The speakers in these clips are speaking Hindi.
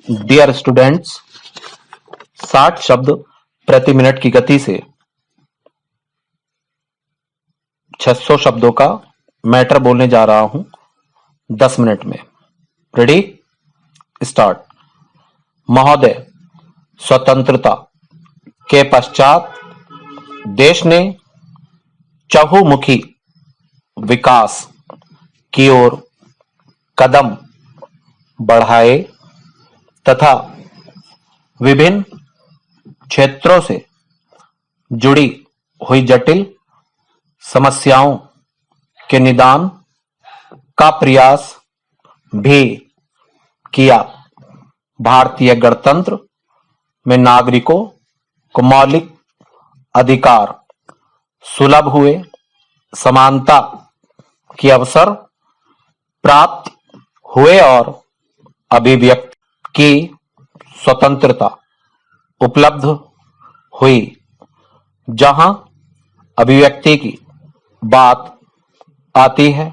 डियर स्टूडेंट्स, 60 शब्द प्रति मिनट की गति से 600 शब्दों का मैटर बोलने जा रहा हूं 10 मिनट में। Ready, start. महोदय, स्वतंत्रता के पश्चात देश ने चहुमुखी विकास की ओर कदम बढ़ाए तथा विभिन्न क्षेत्रों से जुड़ी हुई जटिल समस्याओं के निदान का प्रयास भी किया। भारतीय गणतंत्र में नागरिकों को मौलिक अधिकार सुलभ हुए, समानता के अवसर प्राप्त हुए और अभिव्यक्ति की स्वतंत्रता उपलब्ध हुई। जहां अभिव्यक्ति की बात आती है,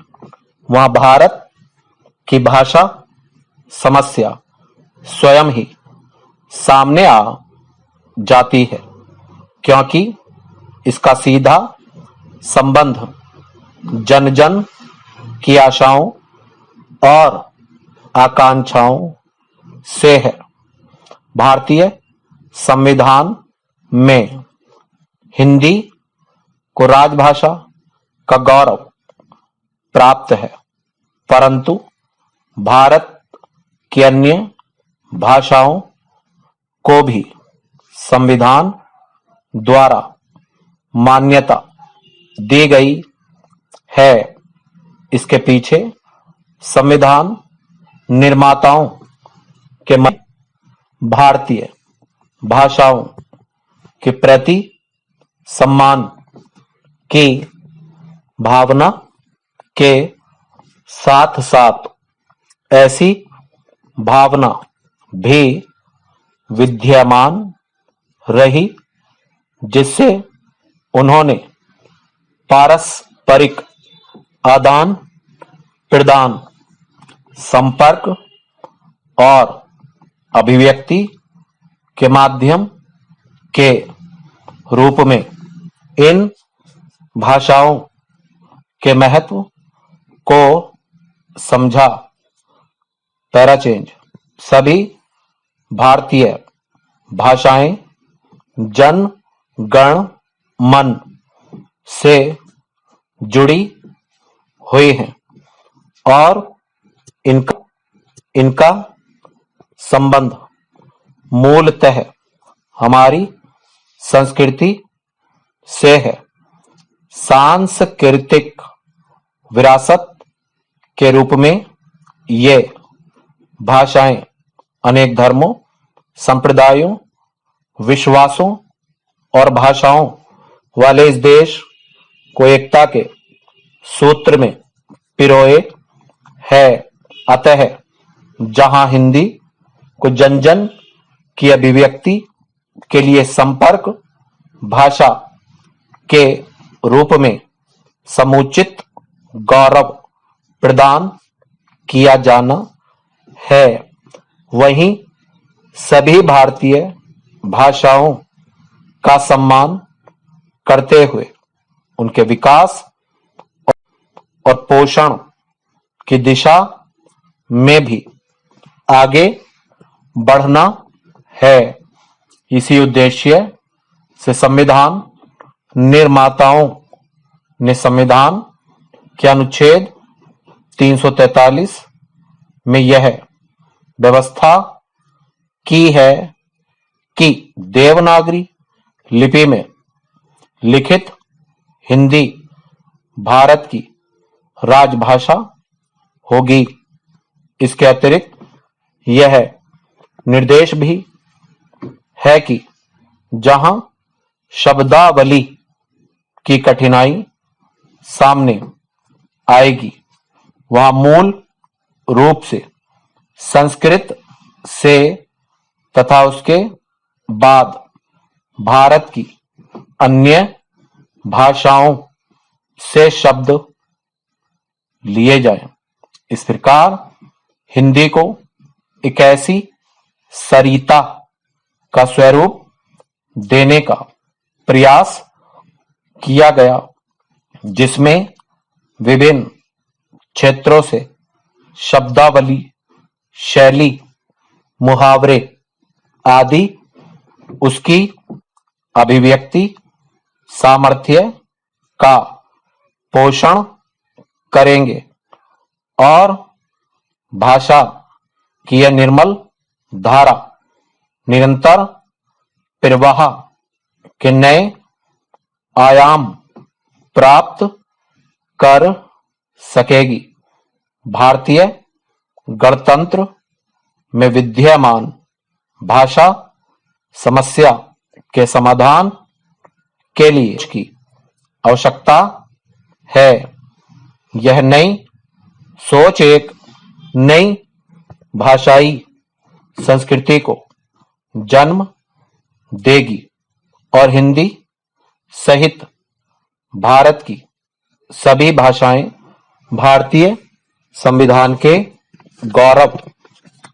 वहां भारत की भाषा समस्या स्वयं ही सामने आ जाती है, क्योंकि इसका सीधा संबंध जन जन की आशाओं और आकांक्षाओं से है। भारतीय संविधान में हिंदी को राजभाषा का गौरव प्राप्त है, परंतु भारत की अन्य भाषाओं को भी संविधान द्वारा मान्यता दी गई है। इसके पीछे संविधान निर्माताओं के मन भारतीय भाषाओं के प्रति सम्मान की भावना के साथ साथ ऐसी भावना भी विद्यमान रही जिससे उन्होंने पारस्परिक आदान प्रदान, संपर्क और अभिव्यक्ति के माध्यम के रूप में इन भाषाओं के महत्व को समझा। Para change. सभी भारतीय भाषाएं जन गण मन से जुड़ी हुई हैं और इनका संबंध मूलतः हमारी संस्कृति से है। सांस्कृतिक विरासत के रूप में ये भाषाएं अनेक धर्मों, संप्रदायों, विश्वासों और भाषाओं वाले इस देश को एकता के सूत्र में पिरोए है। अतः जहां हिंदी को जन जन की अभिव्यक्ति के लिए संपर्क भाषा के रूप में समुचित गौरव प्रदान किया जाना है, वहीं सभी भारतीय भाषाओं का सम्मान करते हुए उनके विकास और पोषण की दिशा में भी आगे बढ़ना है। इसी उद्देश्य से संविधान निर्माताओं ने संविधान के अनुच्छेद 343 में यह व्यवस्था की है कि देवनागरी लिपि में लिखित हिंदी भारत की राजभाषा होगी। इसके अतिरिक्त यह निर्देश भी है कि जहां शब्दावली की कठिनाई सामने आएगी, वहां मूल रूप से संस्कृत से तथा उसके बाद भारत की अन्य भाषाओं से शब्द लिए जाएं। इस प्रकार हिंदी को एक ऐसी सरिता का स्वरूप देने का प्रयास किया गया, जिसमें विभिन्न क्षेत्रों से शब्दावली, शैली, मुहावरे आदि उसकी अभिव्यक्ति सामर्थ्य का पोषण करेंगे और भाषा की यह निर्मल धारा निरंतर प्रवाह के नए आयाम प्राप्त कर सकेगी। भारतीय गणतंत्र में विद्यमान भाषा समस्या के समाधान के लिए की आवश्यकता है। यह नई सोच एक नई भाषाई संस्कृति को जन्म देगी और हिंदी सहित भारत की सभी भाषाएं भारतीय संविधान के गौरव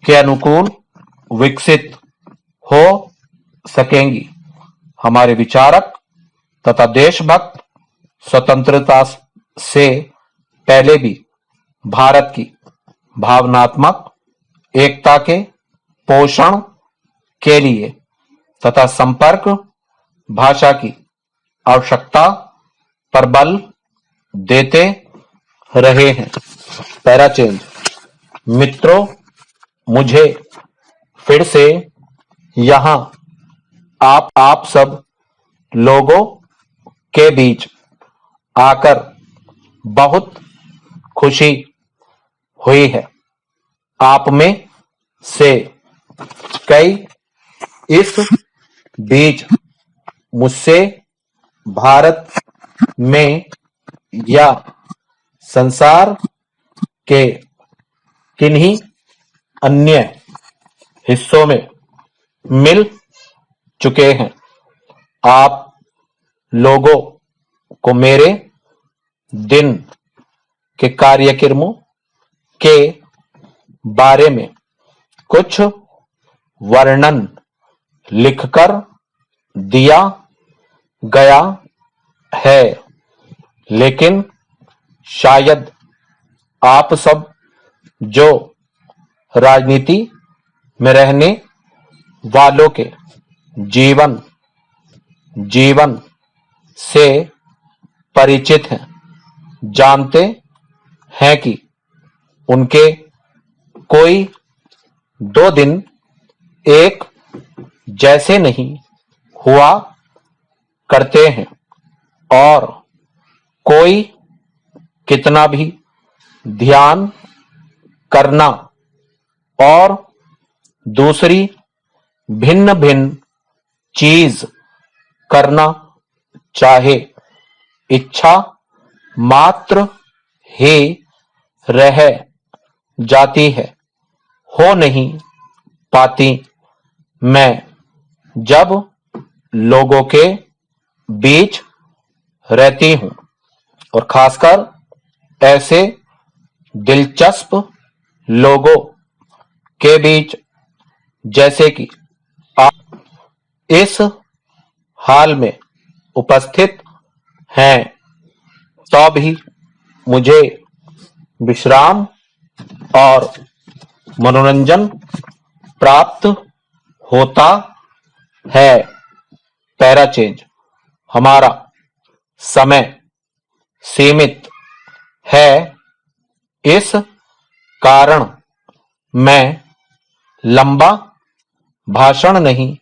के अनुकूल विकसित हो सकेंगी। हमारे विचारक तथा देशभक्त स्वतंत्रता से पहले भी भारत की भावनात्मक एकता के पोषण के लिए तथा संपर्क भाषा की आवश्यकता पर बल देते रहे हैं। Para change. मित्रों, मुझे फिर से यहाँ आप सब लोगों के बीच आकर बहुत खुशी हुई है। आप में से कई इस बीच मुझसे भारत में या संसार के किन्हीं अन्य हिस्सों में मिल चुके हैं। आप लोगों को मेरे दिन के कार्यक्रमों के बारे में कुछ वर्णन लिखकर दिया गया है, लेकिन शायद आप सब जो राजनीति में रहने वालों के जीवन से परिचित हैं, जानते हैं कि उनके कोई 2 दिन एक जैसे नहीं हुआ करते हैं और कोई कितना भी ध्यान करना और दूसरी भिन्न भिन्न चीज करना चाहे, इच्छा मात्र ही रह जाती है, हो नहीं पाती। मैं जब लोगों के बीच रहती हूं और खासकर ऐसे दिलचस्प लोगों के बीच जैसे कि आप इस हाल में उपस्थित हैं, तो भी मुझे विश्राम और मनोरंजन प्राप्त होता है। Para change. हमारा समय सीमित है, इस कारण मैं लंबा भाषण नहीं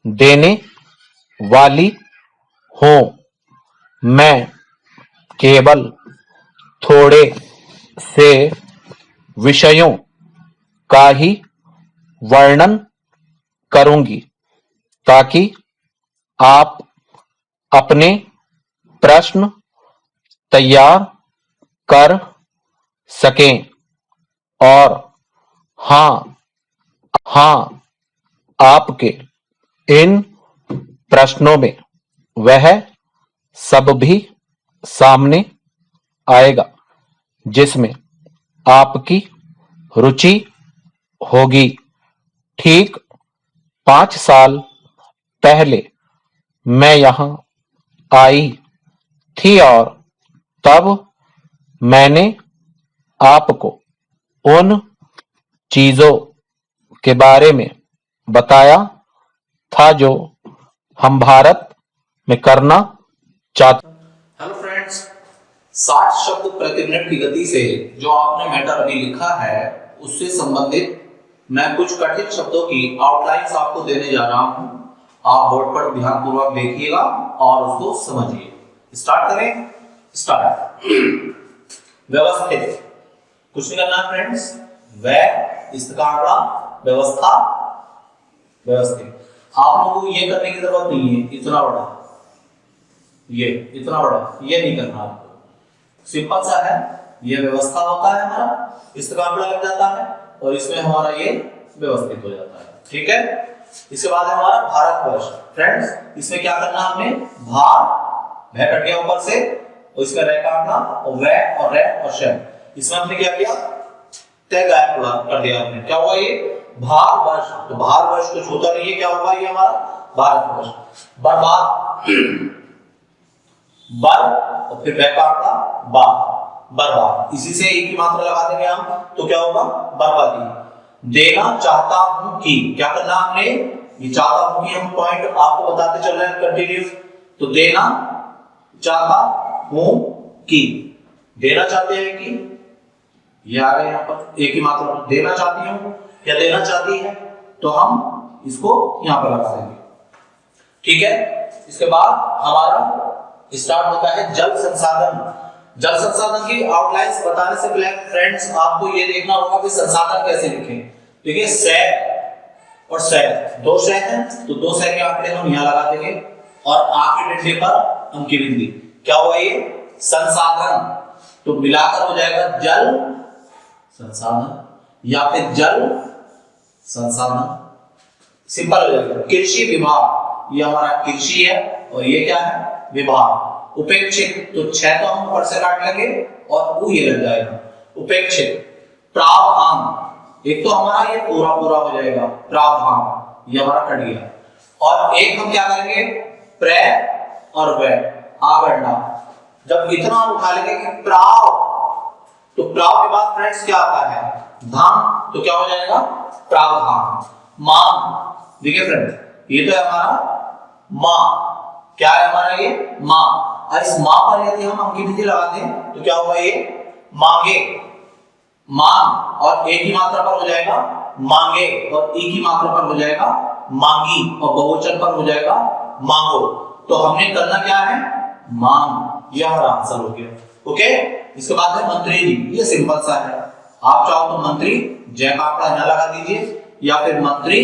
देने वाली हूं। मैं केवल थोड़े से विषयों का ही वर्णन करूंगी ताकि आप अपने प्रश्न तैयार कर सकें और हाँ, आपके इन प्रश्नों में वह सब भी सामने आएगा जिसमें आपकी रुचि होगी। ठीक 5 साल पहले मैं यहाँ आई थी और तब मैंने आपको उन चीजों के बारे में बताया था जो हम भारत में करना चाहते। हेलो फ्रेंड्स, 60 शब्द प्रति मिनट की गति से जो आपने मैटर अभी लिखा है उससे संबंधित मैं कुछ कठिन शब्दों की आउटलाइंस आपको देने जा रहा हूं। आप बोर्ड पर ध्यानपूर्वक देखिएगा और उसको समझिए। स्टार्ट करें। स्टार्ट। व्यवस्थित, कुछ नहीं करना फ्रेंड्स। व्यवस्था, व्यवस्थित। आप लोगों को ये करने की जरूरत नहीं है, इतना बड़ा ये नहीं करना आपको। सिंपल सा है, ये व्यवस्था होता है हमारा, इस्तेकामला लग जाता है और इसमें हमारा ये व्यवस्थित हो जाता है। ठीक है। इसके बाद है हमारा भारतवर्ष। फ्रेंड्स, इसमें क्या करना हमने, भय कट गया ऊपर से और इसका रे काटना और वे और रे और श। इसमें हमने क्या किया, तय गायब कर दिया हमने। क्या हुआ ये, भारवर्ष। तो भारवर्ष कुछ होता नहीं है, क्या होगा ये हमारा भारतवर्ष। बर्बाद, बर और फिर वे काटना बा, बर्बाद। इसी से एक ही मात्रा लगा देंगे हम, तो क्या होगा, बर्बादी। देना चाहता हूं कि, क्या करना हमने, ये चाहता हूं कि हम पॉइंट आपको बताते चल रहे हैं कंटिन्यू। तो देना चाहता हूं कि, देना चाहते हैं कि, ये आ गया यहाँ पर एक ही मात्रा पर, देना चाहती हूं या देना चाहती है, तो हम इसको यहां पर लगा देंगे। ठीक है। इसके बाद हमारा स्टार्ट होता है जल संसाधन। जल संसाधन की आउटलाइंस बताने से पहले फ्रेंड्स आपको ये देखना होगा कि संसाधन कैसे लिखें। देखिए सह और सह, दो सह हैं तो दो सह के आंकड़े हम यहां लगा देंगे और आखिरी डंडे पर अंकी बिंदी। क्या हुआ ये, संसाधन। तो मिलाकर हो जाएगा जल संसाधन या फिर जल संसाधन, सिंपल हो जाएगा। कृषि विभाग, ये हमारा कृषि है और ये क्या है, विभाग। उपेक्षित, तो 6 तो हम ऊपर से काट लेंगे और वो ये लग जाएगा उपेक्षित। प्रावधान, एक तो हमारा ये पूरा हो जाएगा प्रावधान, ये हमारा कट गया। और एक हम क्या करेंगे, प्र और व आगड़ना। जब इतना हम उठा लेंगे कि प्राव, तो प्राव के बाद फ्रेंड्स क्या आता है, धाम, तो क्या हो जाएगा, प्रावधान। मां, देखिए फ्रेंड्स ये तो है हमारा मां, क्या है हमारा ये मां। इस मां पर यदि हम अंकी बिंदी लगा दें तो क्या होगा ये, मांगे। मांग और एक ही मात्रा पर हो जाएगा मांगे और एक ही मात्रा पर हो जाएगा मांगी और बहुवचन पर हो जाएगा मांगो। तो हमने करना क्या है, मांग। ये हमारा आंसर हो गया। ओके। इसके बाद है मंत्री जी, ये सिंपल सा है। आप चाहो तो मंत्री जय का आंकड़ा यहां लगा दीजिए या फिर मंत्री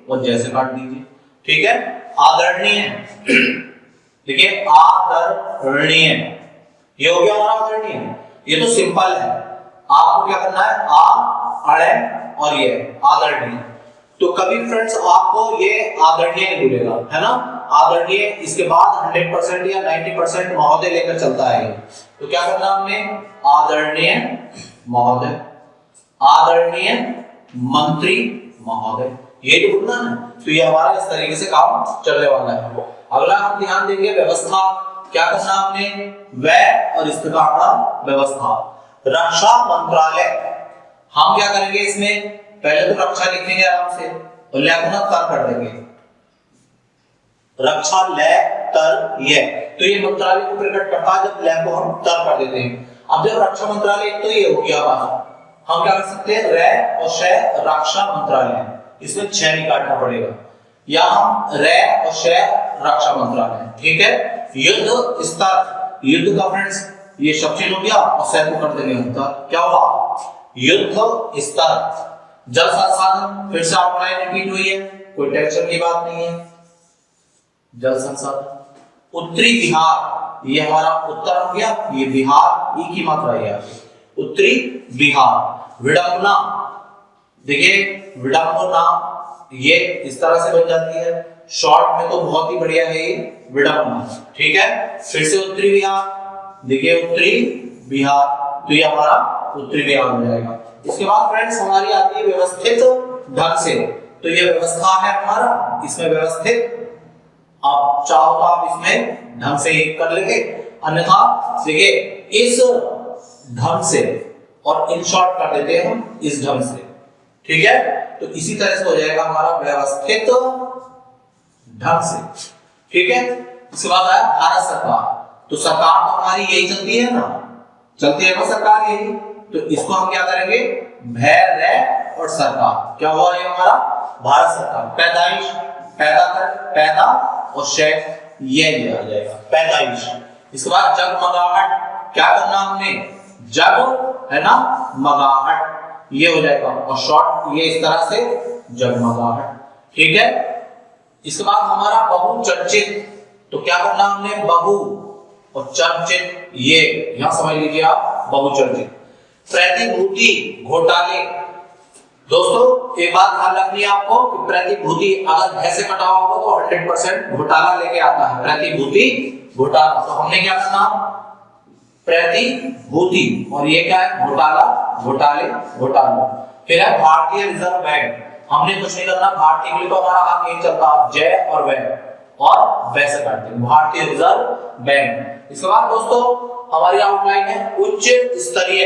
और जैसे काट दीजिए। ठीक है। आदरणीय, देखिए आदरणीय, ये हो गया हमारा आदरणीय। ये तो सिंपल है, आपको क्या करना है, आ अड़े और ये आदरणीय। तो कभी फ्रेंड्स आपको ये आदरणीय नहीं भूलेगा, है ना, आदरणीय। इसके बाद 100% या 90% महोदय लेकर चलता है। तो क्या करना हमने, आदरणीय महोदय, आदरणीय मंत्री महोदय, ये तो बोलना है। तो ये हमारा इस तरीके से काम चलने वाला है। अगला हम ध्यान देंगे व्यवस्था। क्या करना हमने, व और इसका आंकड़ा व्यवस्था। रक्षा मंत्रालय, हम क्या करेंगे इसमें, पहले तो रक्षा लिखेंगे आराम से और लय को तर कर देंगे, रक्षा लय तर ये। तो ये मंत्रालय को प्रकट करता है जब लय को हम तर कर देते हैं। अब जब रक्षा मंत्रालय, एक तो ये हो गया हमारा, हम क्या कर सकते हैं, रे और शय रक्षा मंत्रालय, इसमें 6 नहीं काटना पड़ेगा, या हम रे और शय रक्षा मंत्रालय। ठीक है। युद्ध स्तर, युद्ध का फ्रेंड्स ये सब चीज हो गया और शय को कर देंगे अंतर, क्या हुआ, युद्ध स्तर। जल संसाधन, फिर से आउटलाइन रिपीट हुई है, कोई टेंशन की बात नहीं है। जल संसाधन। उत्तरी बिहार, ये हमारा उत्तर हो गया, ये बिहार ई की मात्रा है, उत्तरी बिहार। विडंबना, देखिए विडंबना ये इस तरह से बन जाती है, शॉर्ट में तो बहुत ही बढ़िया है ये विडंबना। ठीक है। फिर से उत्तरी बिहार, देखिए उत्तरी बिहार, तो ये हमारा उत्तरी बिहार हो जाएगा। इसके बाद फ्रेंड्स हमारी आती है व्यवस्थित ढंग से। तो ये व्यवस्था है हमारा, इसमें व्यवस्थित। आप चाहो तो आप इसमें ढंग से कर लेंगे, अन्यथा देखिए इस ढंग से, और इन शॉर्ट कर देते हैं हम इस ढंग से, ठीक है। तो इसी तरह से हो जाएगा हमारा व्यवस्थित ढंग से, ठीक है। इसके बाद आया भारत सरकार। तो सरकार तो हमारी यही चलती है ना, चलती है ना सरकार यही, तो इसको हम क्या करेंगे, भै रै और सरकार, क्या हुआ ये हमारा भारत सरकार। पैदाइश, पैदा कर, पैदा और शय, ये आ जाएगा पैदाइश। इसके बाद जगमगाहट, क्या करना हमने, जग है ना मगाहट, ये हो जाएगा, और शॉर्ट ये इस तरह से जगमगाहट, ठीक है। इसके बाद हमारा बहुचर्चित, तो क्या करना हमने, बहु और चर्चित, ये यहां समझ लीजिए आप, बहुचर्चित। प्रतिभूति घोटाले, दोस्तों एक बात ध्यान रखनी है आपको कि प्रतिभूति अगर भै से कटा हुआ होगा तो 100% घोटाला लेके आता है, प्रतिभूति घोटाला। तो हमने क्या करना, प्रतिभूति, और ये क्या है, घोटाला, घोटाले, घोटाला। फिर है भारतीय रिजर्व बैंक, हमने कुछ नहीं करना, भारतीय के लिए तो हमारा हाथ यही चलता है, जय और वै, और वैसे करते हैं भारतीय रिजर्व बैंक। इसके बाद दोस्तों हमारी आउटलाइन है उच्च स्तरीय,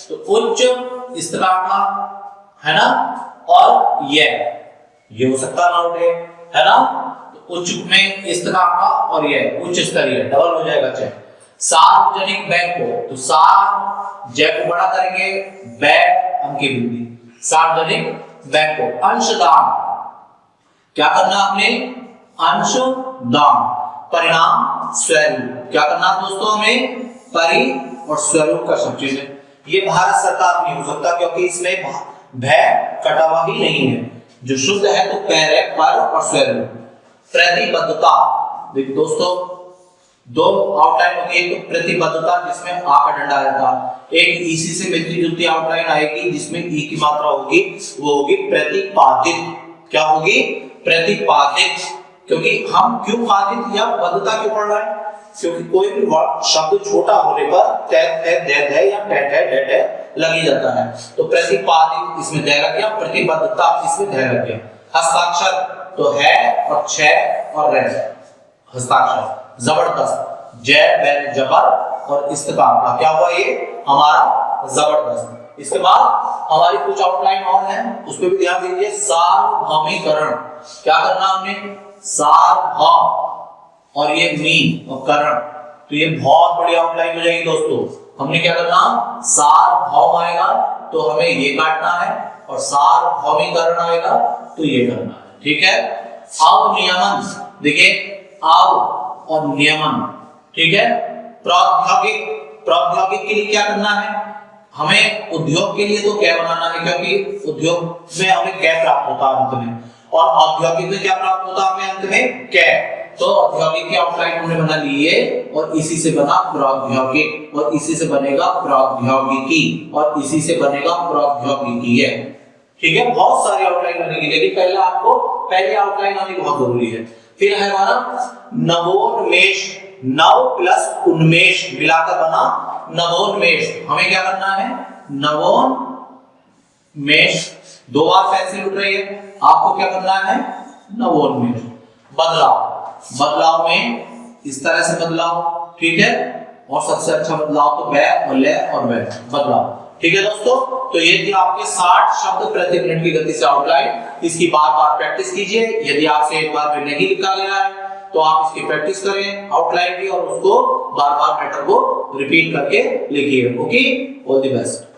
तो उच्च स्तर का है ना, और ये हो सकता है ना, तो उच्च में इस तरह का और ये उच्च स्तरीय डबल हो जाएगा चेक। सार्वजनिक बैंक को, तो सार जय को बड़ा करेंगे, बैंक अंकी वृद्धि, सार्वजनिक बैंक को। अंशदान, क्या करना हमने, अंशदान। परिणाम स्वरूप, क्या करना दोस्तों हमें, परि और स्वरूप का सब चीज है। ये भारत सरकार नहीं हो सकता क्योंकि इसमें भै कटा हुआ ही नहीं है, जो शुद्ध है तो पैर है, पर और स्वरूप। प्रतिबद्धता, देखिए दोस्तों दो आउटलाइन होती है, तो प्रतिबद्धता जिसमें आ का डंडा रहता है, एक ईसी से मिलती जुलती आउटलाइन आएगी जिसमें ई की मात्रा होगी, वो होगी प्रतिपादित। क्या होगी, प्रतिपादित। क्योंकि हम क्यों पादित या बद्धता क्यों पढ़ रहे हैं, क्योंकि कोई भी शब्द छोटा होने पर तै तै दे दे या टे टे डे डे लगी जाता है, तो प्रतिपादित इसमें दे लग गया, प्रतिबद्धता इसमें दे लग गया। हस्ताक्षर, तो है और छह और रे, हस्ताक्षर। जबरदस्त, जय बैन जबर और इस्तेकाम का क्या हुआ, ये हमारा जबरदस्त। इसके बाद हमारी कुछ आउटलाइन और है, उस पर भी ध्यान दीजिए। सार्वभौमिकरण, क्या करना हमने, सार्वभौम और ये मी और करण, तो ये बहुत बड़ी आउटलाइन हो जाएगी दोस्तों। हमने क्या करना, सार्वभौम आएगा तो हमें ये काटना है, और सार्वभौमिकरण आएगा तो ये करना है, ठीक है। अवनियमन, देखिए अव और नियमन, ठीक है। प्रौद्योगिक, प्रौद्योगिक के लिए क्या करना है हमें, उद्योग के लिए तो क्या बनाना है, क्योंकि उद्योग में हमें क्या प्राप्त होता है अंत में, और औद्योगिक में क्या प्राप्त होता है हमें अंत में, क्या। तो औद्योगिक की आउटलाइन हमने बना ली है, और इसी से बना प्रौद्योगिक, और इसी से बनेगा प्रौद्योगिकी, और इसी से बनेगा प्रौद्योगिकी है, ठीक है। बहुत सारी आउटलाइन बनेगी, लेकिन पहले आपको पहली आउटलाइन आनी बहुत जरूरी है। फिर है हमारा नवोन्मेष, नव प्लस उन्मेष मिलाकर बना नवोन्मेष। हमें क्या करना है, नवोन्मेष, दो बार पेंसिल उठ रही है, आपको क्या करना है, नवोन्मेष। बदलाव, बदलाव में इस तरह से बदलाव, ठीक है, और सबसे अच्छा बदलाव तो बै और ले और वे बदलाव, ठीक है दोस्तों। तो ये थी आपके 60 शब्द प्रति मिनट की गति से आउटलाइन। इसकी बार बार प्रैक्टिस कीजिए, यदि आपसे एक बार में नहीं लिखा गया है तो आप इसकी प्रैक्टिस करें आउटलाइन की, और उसको बार बार मैटर को रिपीट करके लिखिए। Okay, all the best.